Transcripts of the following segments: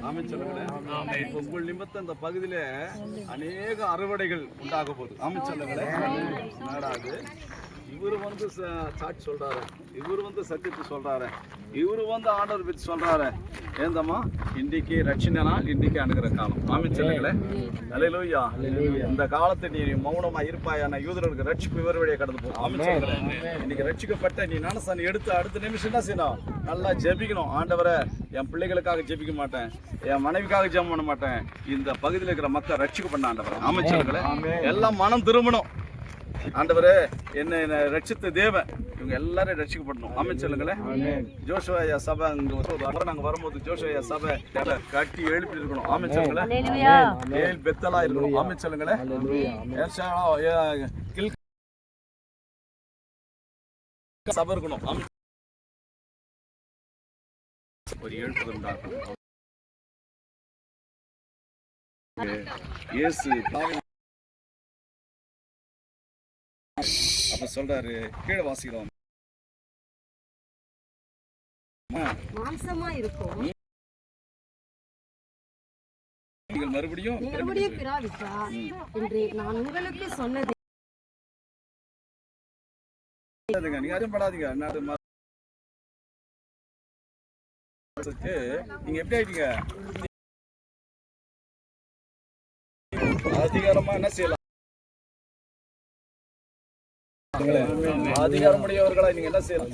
ஆமென் சொல்லுங்களேன். உங்கள் நிமித்தம் இந்த பகுதியில அநேக அறுவடைகள் உண்டாக போகுது. ஆமென் சொல்லுங்களேன். நாடாது இவரு வந்து சாட்சி சொல்றாரு, இவரு வந்து சத்தியத்தை சொல்றாரு, இவரு வந்து ஆண்டவர் பற்றி சொல்றாரு. ஏந்தம்மா இன்றைக்கு ரட்சணை நாள், இன்றைக்கு அணுகிற காலம். ஆமென் சொல்லுங்களேன். அல்லேலூயா. இந்த காலத்தை நீ மௌனமா இருப்பாயா, நான் யூதர்களுக்கு ரட்சிப்பு இவர் வழியை கடந்து போகும். ஆமென் சொல்லுங்களேன். இன்னைக்கு ரட்சிக்கப்பட்ட நீ நானசானி எடுத்து அடுத்த நிமிஷம் என்ன செய்யணும்? நல்லா ஜெபிக்கணும். ஆண்டவரை என் பிள்ளைகளுக்காக ஜெபிக்க மாட்டேன், என் மனைவிக்காக ஜெபம் பண்ண மாட்டேன், இந்த பகுதியில் இருக்கிற மக்கள் ரட்சிக்க பண்ண ஆண்டவரை. ஆமென் சொல்லுங்களேன். எல்லாம் மனம் திரும்பணும். ஆண்டவரே என்ன ரட்சித்த தேவன், இவங்க எல்லாரும் ரட்சிக்கப்படணும். ஆமென் சொல்லுங்களேன். ஜோஷுவா சபை நாங்க வரும்போது ஜோஷுவா சபை கட்டி எழுப்பி இருக்கணும். ஆமென் சொல்லுங்களேன். பெத்தலா இருக்கணும். ஆமென் சொல்லுங்களேன். சபை இருக்கணும். ஒரு எழுப்புதல் உண்டாகும். இயேசு அப்ப சொல்றாரு, கீழே வாசிக்கிறோம், மாம்சமா இருக்கும் மறுபடியும் பிராவிட்டார் என்று நான் உங்களுக்கு சொன்னது. நீங்க யாரும் படாதீங்க. நீங்க எப்படி ஆயிட்டீங்க? அதிகாரமா என்ன செய்யலாம்? அதிகாரமுடையவர்களா நீங்க என்ன செய்யலாம்?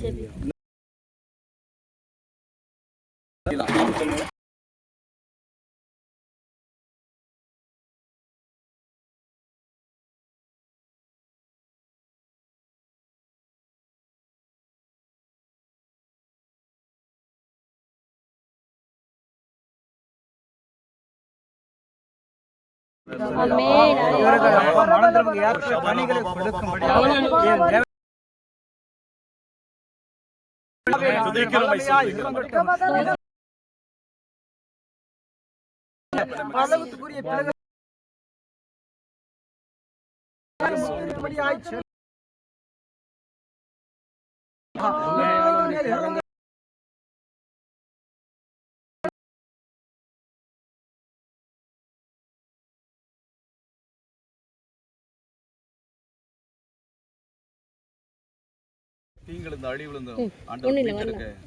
நீங்கள் இந்த அழிவிலிருந்து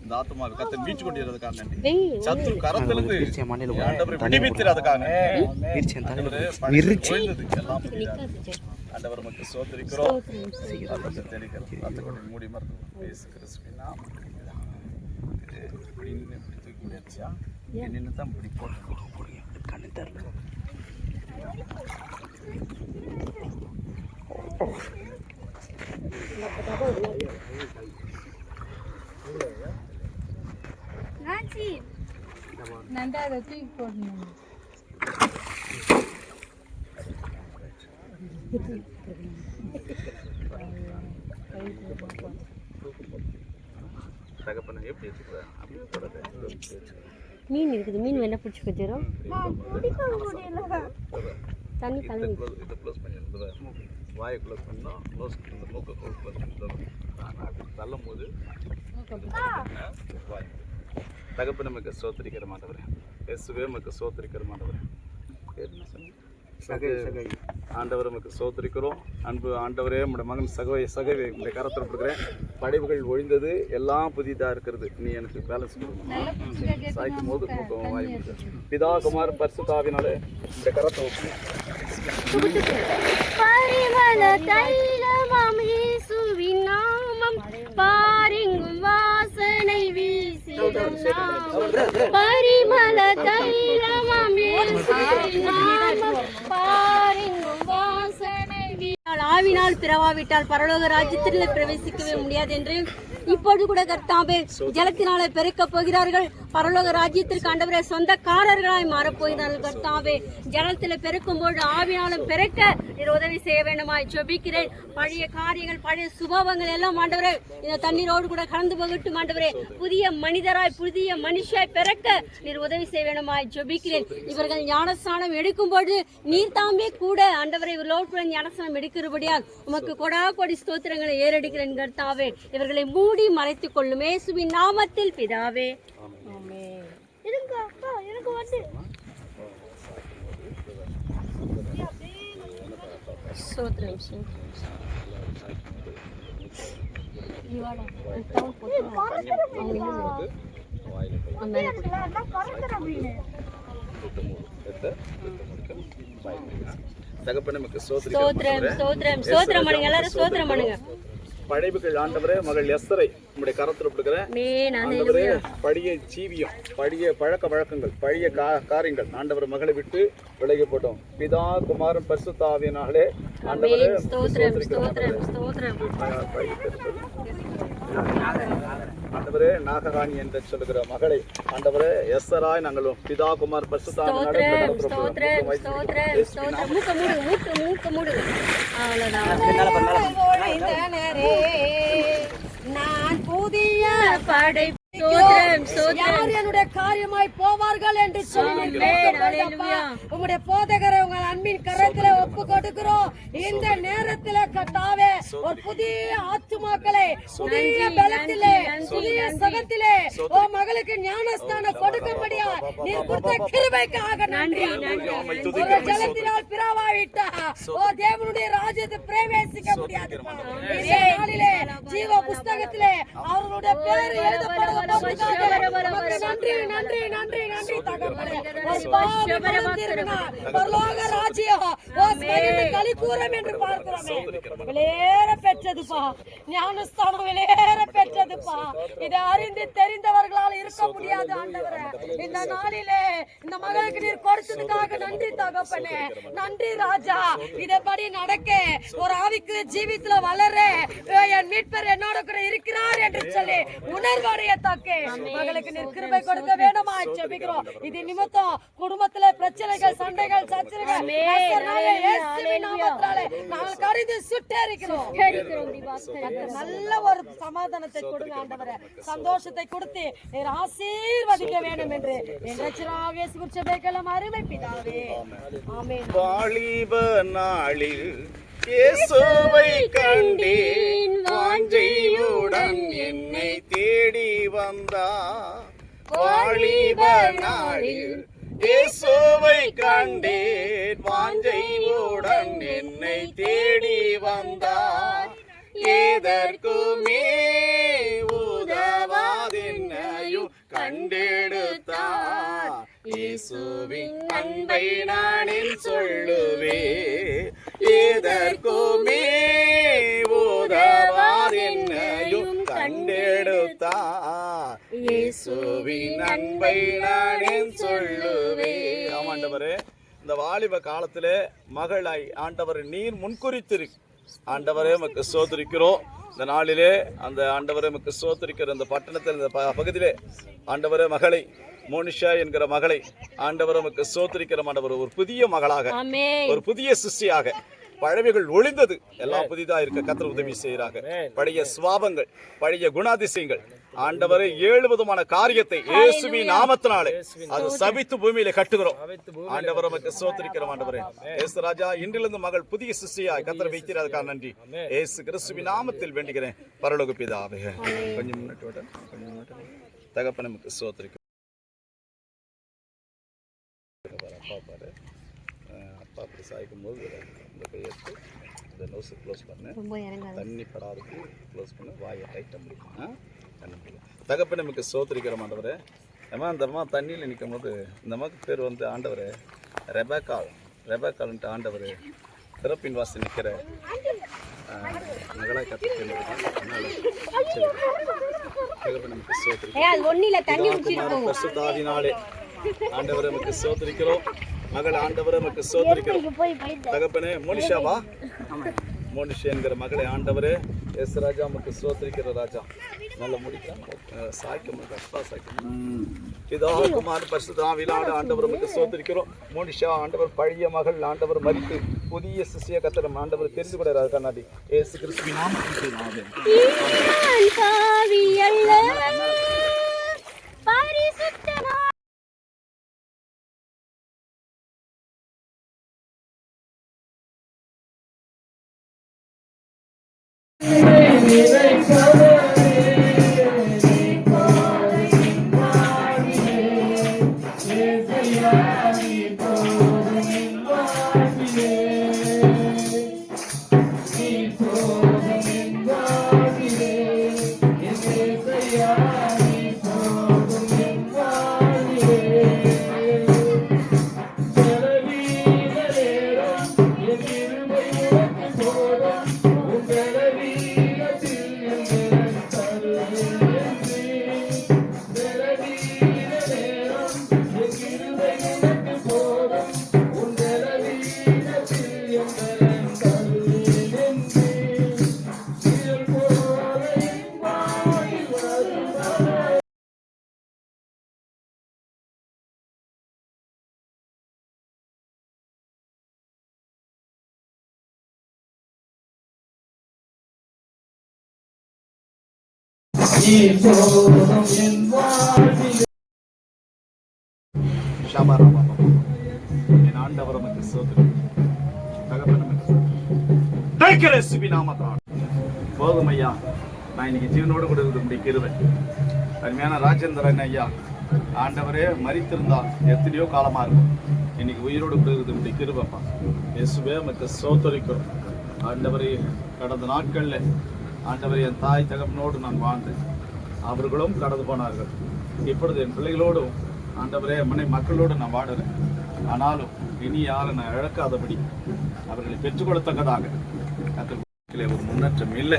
இந்த ஆத்மாவை கத்தை மீட்டு கொண்டிருக்கிறதுக்காக நன்றி. சத்துரு கரத்திலிருந்து ஆண்டவரை விடுவிக்கிறதுக்காக ஆண்டவர் நமக்கு சோதரிக்கிறோம். மூடி மருந்து நின்று தான் இப்படி போட்டு கண்ணு தரல. நண்டாத தூக்கி போடணும். மீன் இருக்குது, மீன் வேணா பிடிச்சி வச்சிடும். தண்ணி கலந்து வாயை க்ளோஸ் பண்ணோம், க்ளோஸ் இந்த மூக்கை க்ளோஸ் பண்ணி தள்ளும் போது வாய் தகப்பு நமக்கு சோத்தரிக்கிற மாட்டவரே, இயேசுவே நமக்கு சோத்தரிக்கிற மாட்டவரே. ஆண்டவர் நமக்கு சோத்தரிக்கிறோம். அன்பு ஆண்டவரே, நம்முடைய மகன் சகவை உடைய கரத்தில் கொடுக்குறேன். படைப்புகள் ஒழிந்தது, எல்லாம் புதிதாக இருக்கிறது. நீ எனக்கு பேலன்ஸ் கொடுக்கணும். சாய்க்கும் போது வாய் பிதா குமார் பரிசுத்தாவினாலே இந்த கரத்தை பாரிங்கும் வாசனை வீசிடும் பரிமள தைலமாம் இயேசுவின் நாமம் பாரிங்கும் வாசனை ஆவினால் பிறவாவிட்டால் பரலோக ராஜ்யத்தில் பிரவேசிக்கவே முடியாது என்று இப்பொழுது கூட கர்த்தாவே ஜலத்தினாலே பெருக்க போகிறார்கள். பரலோக ராஜ்யத்திற்கு ஆண்டவரே சொந்தக்காரர்களாய் மாறப்போகிறார்கள். கர்த்தாவே ஜலத்தில் பெருக்கும்போது ஆவினாலும் பெருக்க நீர் உதவி செய்ய வேண்டுமாய் ஜெபிக்கிறேன். பழைய காரியங்கள், பழைய சுபாவங்கள் எல்லாம் ஆண்டவரே இந்த தண்ணீரோடு கூட கலந்து போகட்டும். ஆண்டவரே புதிய மனிதராய், புதிய மனுஷாய் பிறக்க நீர் உதவி செய்ய வேண்டுமாய் ஜெபிக்கிறேன். இவர்கள் ஞானஸ்நானம் எடுக்கும்போது நீர் தாமே கூட ஆண்டவரை இவர்களோடு கூட ஞானஸ்நானம் எடுக்கிறபடியால் உமக்கு கொடா கொடி ஸ்தோத்திரங்களை ஏறெடுக்கிறேன். கர்த்தாவே இவர்களை மூடி மறைத்துக் கொள்ளும் இயேசுவின் நாமத்தில் பிதாவே. ஆமென். ஸ்தோத்திரம் தகப்பனே நமக்கு ஸ்தோத்திரம் ஸ்தோத்திரம் ஸ்தோத்திரம் பண்ணுங்க எல்லாரும் ஸ்தோத்திரம் பண்ணுங்க படைப்புகள் ஆண்டவரே மகள் எஸ்தரை உங்களுடைய கரத்தில் கொடுக்கிறேன் ஆண்டவரே பழைய ஜீவியம் பழைய பழக்க வழக்கங்கள் பழைய காரியங்கள் ஆண்டவர் மகளை விட்டு விலகி போட்டோம் பிதா குமாரன் பரிசுத்த ஆவியினாலே ஆண்டவரே ஸ்தோத்திரம் ஸ்தோத்திரம் ஸ்தோத்திரம் ஆண்டவரே நாகராணி என்று சொல்லுகிற மகளை ஆண்டவரே எஸ்தராய் நாங்கள் பிதா குமார் பரிசுத்த ஆவியினாலே ஸ்தோத்திரம் ஸ்தோத்திரம் ஸ்தோத்திரம் மூக்க மூடு அவ்வளவுதான் நான் புதிய படை என்னுடைய காரியமாய் போவார்கள் என்று சொல்லி உங்களுடைய போதகரை உங்கள் அன்பின் கரத்துல ஒப்பு கொடுக்கிறோம். இந்த நேரத்துல கட்டாவே ஒரு புதிய ஆத்துமாக்களை புதிய பலத்திலே புதிய சகத்திலே ஓ மகளுக்கு ஞானஸ்தானம் கொடுக்கும்படியா நீர் கொடுத்த கிருபைக்காக நன்றி. ஒரு ஜலத்தினால் பிராவாவிட்டா ஓ தேவனுடைய ராஜ்யத்தை பிரவேசிக்க முடியாது. இந்த நாளிலே ஜீவ புஸ்தகத்திலே அவர்களுடைய பேர் எழுதப்படுவதற்காக நன்றி நன்றி நன்றி நன்றி தகப்பனே. பரலோக ராஜ்யம் களி கூறம் என்று பார்க்கிறோமே விலையேற பெற்றதுப்பா. ஞானஸ்தானம் விலையேற பெற்றதுப்பா. இதை அறிந்து தெரிந்தவர்களால் இருக்க முடியாது ஆண்டவரே. இந்த நாளிலே இந்த மகளுக்கு நீர் கொடுத்ததுக்காக நன்றி தகப்பனே. நன்றி ராஜா. இதன்படி நடக்க ஒரு ஆவிக்கு ஜீவித்துல வளர என் மீட்பர் என்னோட கூட இருக்கிறார் என்று சொல்லி உணர்வடையத்தக்க மகளுக்கு நீர் கிருபை கொடுக்க வேண்டுமா ஜெபிக்கிறோம். இது நிமித்தம் குடும்பத்திலே பிரச்சனைகள் சண்டைகள் சச்சரவுகள் நாங்கள் கருதி சுட்டேறிக்கிறோம். நல்ல ஒரு சமாதானத்தை கொடுங்க ஆண்டவரே. சந்தோஷத்தை கொடுத்து நீர் ஆசீர்வதிக்க வேண்டும் என்று அருமை பிதாவே ஆமென். வாலிப நாளில் இயேசுவை கண்டேன் வாஞ்சையுடன் என்னை தேடி வந்தார். வாலிப நாளில் இயேசுவை கண்டேன் வாஞ்சையுடன் என்னை தேடி வந்தார். எதற்குமே உதவாதென்னையும் கண்டெடுத்தார். இயேசுவின் அன்பை நானில் சொல்லுவே. எதற்குமே உதவாதென்னையும் கண்டெடுத்தார். இயேசுவின் அன்பை நானில் சொல்லுவே. ஆமாண்டவரே, இந்த வாலிப காலத்திலே மகளாய் ஆண்டவர் நீர் முன்குறித்திரு. ஆண்டவரே உமக்கு ஸ்தோத்திரிக்கிறோம். இந்த நாளிலே அந்த ஆண்டவரே உமக்கு ஸ்தோத்திரிக்கிற இந்த பட்டணத்தில் இந்த பகுதியிலே ஆண்டவரே மகளை மோனிஷா என்கிற மகளை ஆண்டவர் உமக்கு ஸ்தோத்திரிக்கிற ஆண்டவர் ஒரு புதிய மகளாக ஒரு புதிய சிஷ்யாக பழமைகள் ஒளிந்தது எல்லாம் புதிதா இருக்க கர்த்தர் உதவி செய்கிறாங்க. பழைய சுவாபங்கள் பழைய குணாதிசயங்கள் ஆண்டவரை 7 விதமான காரியத்தை இயேசுவின் நாமத்தினாலே அது சபித்து பூமியில கட்டுகிறோம். ஆண்டவர் நமக்கு ஸ்தோத்திரிக்கிறோம். ஆண்டவரே இயேசு ராஜா இன்றிலிருந்து மகள் புதிய சிஷ்யாய் கர்த்தர் வைத்திருக்கிறதுக்காக நன்றி. இயேசு கிறிஸ்துவின் நாமத்தில் வேண்டுகிறேன் பரலோக பிதாவே. கொஞ்சம் முன்னாடி விட தகப்பனே நமக்கு ஸ்தோத்திரிக்கிறோம். அப்பா பாரு அப்பா அப்படி சாய்க்கும் போது இந்த கையெடுத்து இந்த நோஸை க்ளோஸ் பண்ணு. தண்ணி படாதுக்கு க்ளோஸ் பண்ணு. வாயை டைட்டாக முடியும். தகப்பனே நமக்கு ஸ்தோத்திரிக்கிற ஆண்டவரே. அந்த அம்மா தண்ணியில் நிற்கும் போது இந்த அம்மாவுக்கு பேர் வந்து ஆண்டவர் ரெபேக்கால்ன்ட்டு ஆண்டவர் திறப்பின் வாசி நிற்கிற மகளாய் கற்றுக்கிற தகப்பனே நமக்கு ஸ்தோத்திரிக்கிறோம். பரிசுத்தாவினாலே ஆண்டவரை நமக்கு ஸ்தோத்திரிக்கிறோம். மகள் ஆண்டவரை நமக்கு ஸ்தோத்திரிக்கிறோம். தகப்பனே மோனிஷாவா மோனிஷா என்கிற மகளை ஆண்டவரே எஸ் ராஜா நமக்கு ஸ்தோத்திரிக்கிற ராஜா நல்ல முடிக்கலாம் சாய்க்கும் அப்பா சாய்க்கும் பிதாவே குமாரன் பரிசுத்த ஆவியினாலே ஆண்டவர் நமக்கு ஸ்தோத்திரிக்கிறோம். மோனிஷா ஆண்டவர் பழைய மகள் ஆண்டவர் மரித்து புதிய சிஷ்ய கர்த்தர் ஆண்டவர் தெரிந்து கொள்றாரு கண்ணாடி இயேசு கிறிஸ்துவின் நாமத்தில் ஆமென். நீ போதும் என் வாழ்வில். என் ஆண்டவர் உமக்கு ஸ்தோத்திரம். தகப்பனே போதும் ஐயா. நான் இன்னைக்கு ஜீவனோடு கூட இருந்து முடிக்கிறேன். அருமையான ராஜேந்திரன் ஐயா, ஆண்டவரே மரித்திருந்தால் எத்தனையோ காலமா இருக்கும். இன்னைக்கு உயிரோடு கூட இருந்து முடிக்கிறப்பா. இயேசுவே உமக்கு ஸ்தோத்திரிக்கிறோம். ஆண்டவரே கடந்த நாட்கள்ல ஆண்டவரே என் தாய் தகப்பனோடு நான் வாழ்ந்தேன். அவர்களும் கடந்து போனார்கள். இப்பொழுது என் பிள்ளைகளோடும் ஆண்டவரே மக்களோடு நான் வாடுறேன். ஆனாலும் இனி யாரை நான் இழக்காதபடி அவர்களை பெற்றுக் கொடுத்தக்கதாக கத்தர் ஒரு முன்னேற்றம் இல்லை.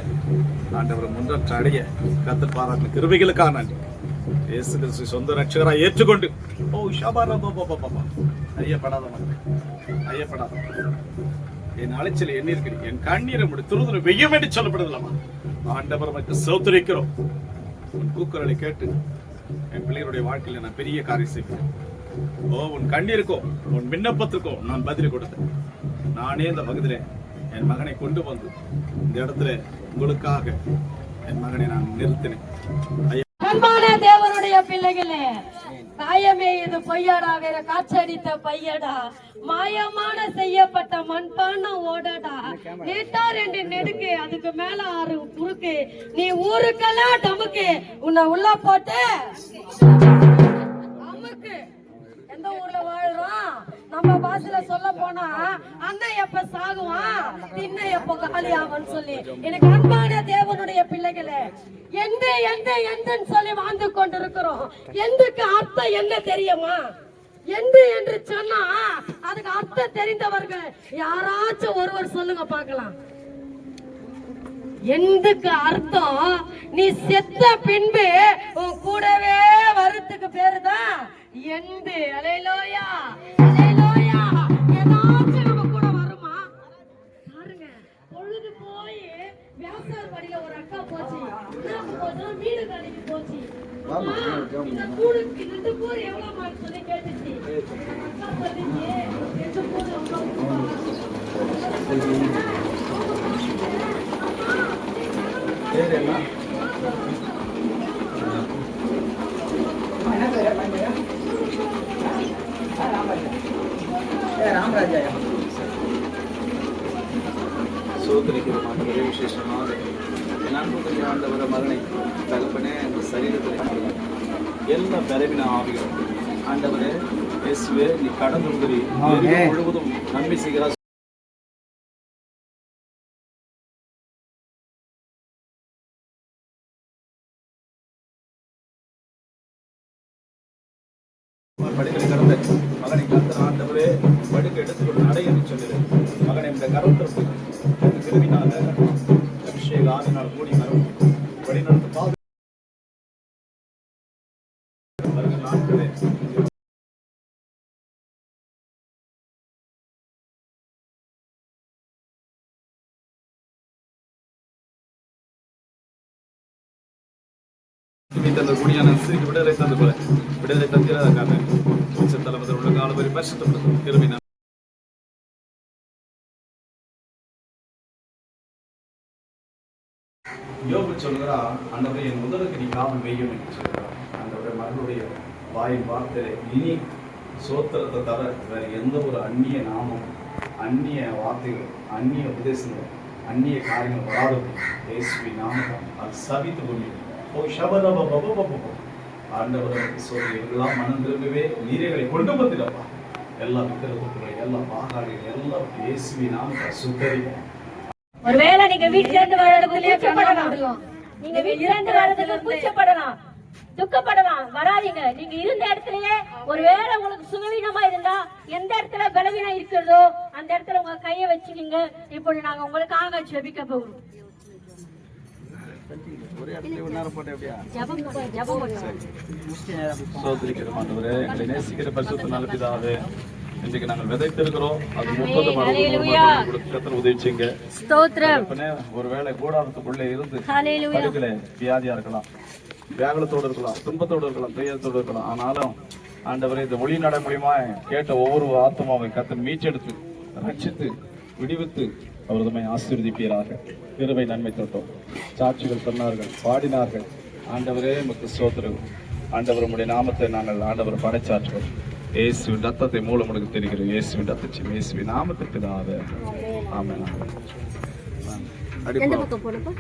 ஆண்டவர் முன்னேற்றம் அடைய கத்தர் பாராட்டின கிருபைகளுக்காக நன்றி. இயேசு கிறிஸ்து சொந்த ரட்சகராக ஏற்றுக்கொண்டு ஐயப்படாத ஐயப்படாத என் அலைச்சல் என்ன இருக்கிற என் கண்ணீரை முடி துருதுரு வெய்யம் என்று சொல்லப்படுதலாமா. ஆண்டவர் மக்கள் சௌத்தரிக்கிறோம். உன் கூக்குரலை கேட்டு என் பிள்ளைகளுடைய வாழ்க்கையில நான் பெரிய காரியம் செய்வேன். உன் கண்ணீருக்கும் உன் விண்ணப்பத்திற்கும் நான் பதில் கொடுத்தேன். நானே இந்த பகுதியில என் மகனை கொண்டு வந்து இந்த இடத்துல உங்களுக்காக என் மகனை நான் நிறுத்தினேன். அன்பான தேவனுடைய பிள்ளைகளே, காயமே இது பொய்யடா, வேற காற்றடித்த பையடா, மாயமான செய்யப்பட்ட மண்பான ஓடடா, நீட்டா 2 நெடுக்கு அதுக்கு மேல 6 குறுக்கு, நீ ஊருக்கெல்லாம் டமுக்கு, உன்னை உள்ள போட்டு அமுக்கு. எந்த ஊர்ல வாழ்றோம்? நம்ம பாசையில சொல்ல போனா அண்ணன் எப்ப சாகுவான், தின்ன எப்ப காலி ஆகும்னு சொல்லி. எனக்கு அன்பான தேவனுடைய பிள்ளைகளே, எந்த எந்த எந்தன்னு சொல்லி வாழ்ந்து கொண்டிருக்கிறோம். எந்துக்கு அர்த்தம் என்ன தெரியுமா? எந்த என்று சொன்னா அதுக்கு அர்த்தம் தெரிந்தவர்கள் யாராச்சும் ஒருவர் சொல்லுங்க பார்க்கலாம். எந்துக்கு அர்த்தம் நீ செத்த பின்பு உன் கூடவே வரத்துக்கு பேருதான் எந்து. அலையிலோயா அலையிலோயா. ஏதாச்சும் நம்ம கூட வருமா பாருங்க. பொழுது போய் வியாசார படியில ஒரு அக்கா போச்சு, வீடு கடைக்கு போச்சு. இந்த கூடுக்கு 2 கூறு எவ்வளவு மாதிரி சொல்லி கேட்டுச்சு. அக்கா சொல்லிச்சு 2 கூறு சோதரிக்கிறோம். ஆண்டவரே விசேஷமாக என் அன்புக்குரிய ஆண்டவர மகனை தகப்பனே அந்த சரீரத்தில் எல்லா பலவீன ஆவிகளும் ஆண்டவரே இயேசுவே நீ கடந்து உதவி முழுவதும் நன்மை செய்கிறார். படிகளை கடந்த மகனை கருத்து ஆண்டவரே படுக்க எடுத்துக்கொண்டு நடை என்று சொல்லுறேன். மகனை இந்த கருத்திற்கு திருவினால அபிஷேக ஆவினால் கூடி மரம் வழிநடத்து பாது நாட்களே தந்த குடியான சிறிக்கு விடுதலை தந்து போல விடுதலை தந்திரக்காக தலைமுறை உள்ள காலவரி பரிசுத்தப்படுத்தும் திரும்பினார். யோபு சொல்கிறா, ஆண்டவரே என் முதலுக்கு நீ காவல் வையும் என்று சொல்கிறார். ஆண்டவரே மகளுடைய வாயின் வார்த்தை இனி சோத்திரத்தை தவிர வேற எந்த ஒரு அந்நிய நாமம், அந்நிய வார்த்தைகள், அந்நிய உபதேசங்கள், அந்நிய காரியங்கள் வராதபடி இயேசுவின் நாமம் அது சபித்து கொண்டு ஆண்டவருக்கு சொல்லி எல்லாம் மனம் திரும்பவே நீரைகளை கொண்டு வந்துடப்பா. எல்லா விக்கிரகங்களை எல்லா பாகாளிகள் எல்லாம் இயேசுவின் நாமத்தை சுத்தரிப்போம். ஒருவேளை நீங்க வீட்டுல இருந்து வர இடத்துலயே கூச்சப்படலாம். நீங்க வீட்டுல இருந்து வரதுக்கு கூச்சப்படலாம், துக்கப்படலாம். வராதீங்க. நீங்க இருந்த இடத்துலயே ஒருவேளை உங்களுக்கு சுகவீனமா இருந்தா எந்த இடத்துல பலவீனம் இருக்கிறதோ அந்த இடத்துல உங்க கையை வச்சுக்கீங்க. இப்படி நாங்க உங்களுக்காக ஜெபிக்க போகிறோம். நேசிக்கிற பரிசுத்த நல்ல பிதாவே, இன்றைக்கு நாங்கள் விதைத்திருக்கிறோம். அது 30 உதவி செய்யுங்க. ஒருவேளை கூடாரத்துக்குள்ளே இருந்து படுக்கல வியாதியா இருக்கலாம், வியாகுலத்தோடு இருக்கலாம், துன்பத்தோடு இருக்கலாம், துயரத்தோடு இருக்கலாம். ஆனாலும் ஆண்டவரே இந்த ஒளி நட மூலியமா கேட்ட ஒவ்வொரு ஆத்மாவை கர்த்தர் மீட்டெடுத்து ரட்சித்து விடுவித்து அவர்தமை ஆசீர்வதிப்பீராக. கிருபை நன்மை தொட்டோம். சாட்சிகள் சொன்னார்கள், பாடினார்கள். ஆண்டவரே உமக்கு ஸ்தோத்திரம். ஆண்டவர் உம்முடைய நாமத்தை நாங்கள் ஆண்டவர் படைச்சாற்றுவோம். இயேசுவின் ரத்தத்தை மூலம் உனக்கு தெரிகிறோம். இயேசுவின் ரத்தத்தை இயேசுவின் நாமத்துக்கு தாவே. ஆமென். எந்த பக்கம் போனப்போ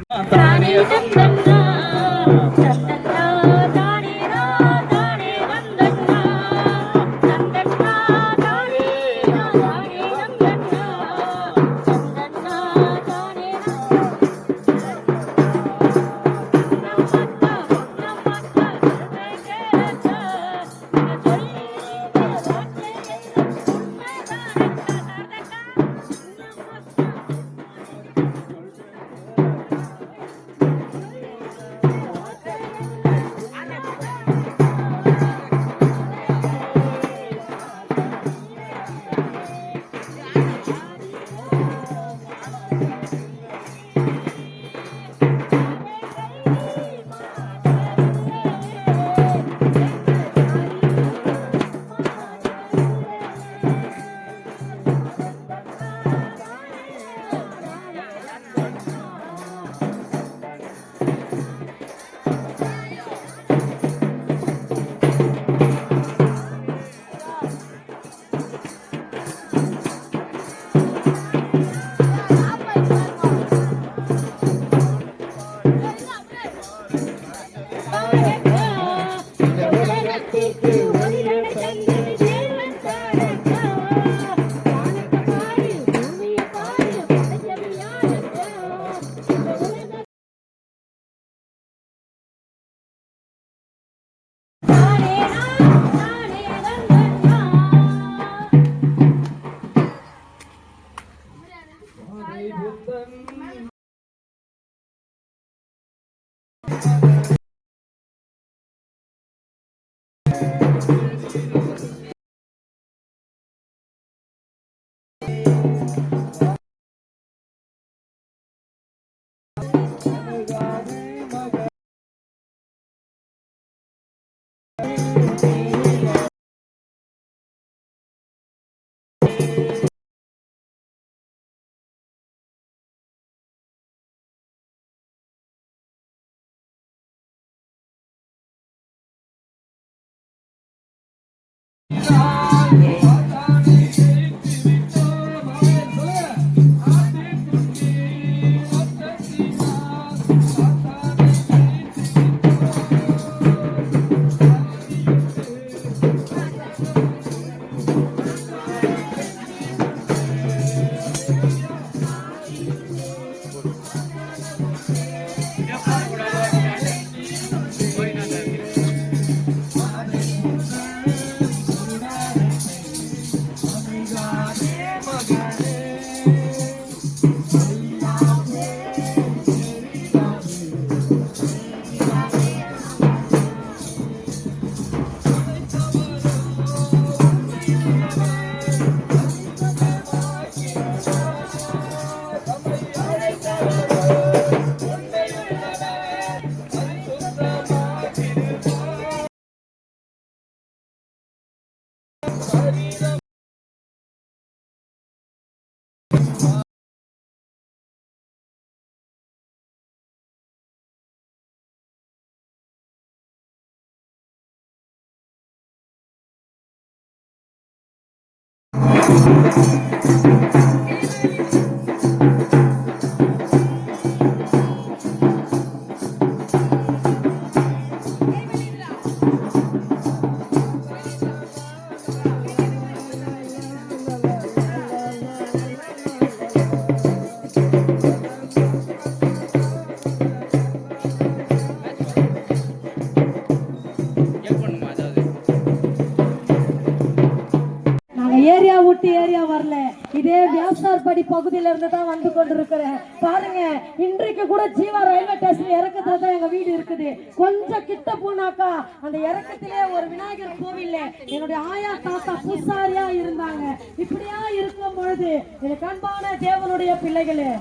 ஏரியா வரல, இதே வியாசார்படி பகுதியில இருந்து தான் வந்து கொண்டிருக்கிறேன். பாருங்க, இன்றைக்கு கூட ஜீவா ரயில்வே ஸ்டேஷன் இறக்கத்துல தான் எங்க வீடு இருக்குது. கொஞ்சம் கிட்ட போனாக்கா அந்த இறக்கத்திலே ஒரு விநாயகர் கோவில் என்னுடைய ஆயா தாத்தா பூசாரியா இருந்தாங்க. இப்படியா இருக்கும் பொழுது எனக்கு அன்பான தேவனுடைய பிள்ளைகளே,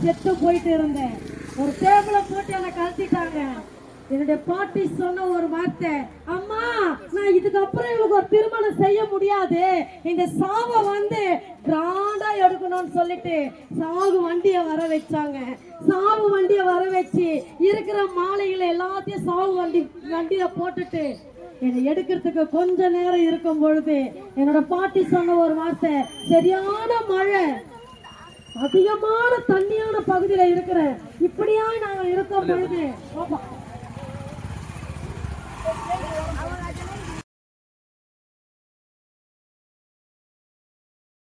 செத்து போயிட்டு இருந்தேன். ஒரு டேபிள போட்டு என்னை கழட்டிட்டாங்க. என்னுடைய பாட்டி சொன்ன ஒரு வார்த்தை, அம்மா நான் இதுக்கப்புறம் இவளுக்கு ஒரு திருமணம் செய்ய முடியாது, இந்த சாவை வந்து கிராண்டா எடுக்கணும்னு சொல்லிட்டு சாவு வண்டியை வர வச்சாங்க. சாவு வண்டியை வர வச்சு இருக்கிற மாலைகளை எல்லாத்தையும் சாவு வண்டியில போட்டுட்டு என்னை எடுக்கிறதுக்கு கொஞ்ச நேரம் இருக்கும் பொழுது என்னோட பாட்டி சொன்ன ஒரு வார்த்தை, சரியான மழை, அதிகமான தண்ணியான பகுதியில இருக்கிற இப்படியா நாங்கள் இருக்கும் பொழுது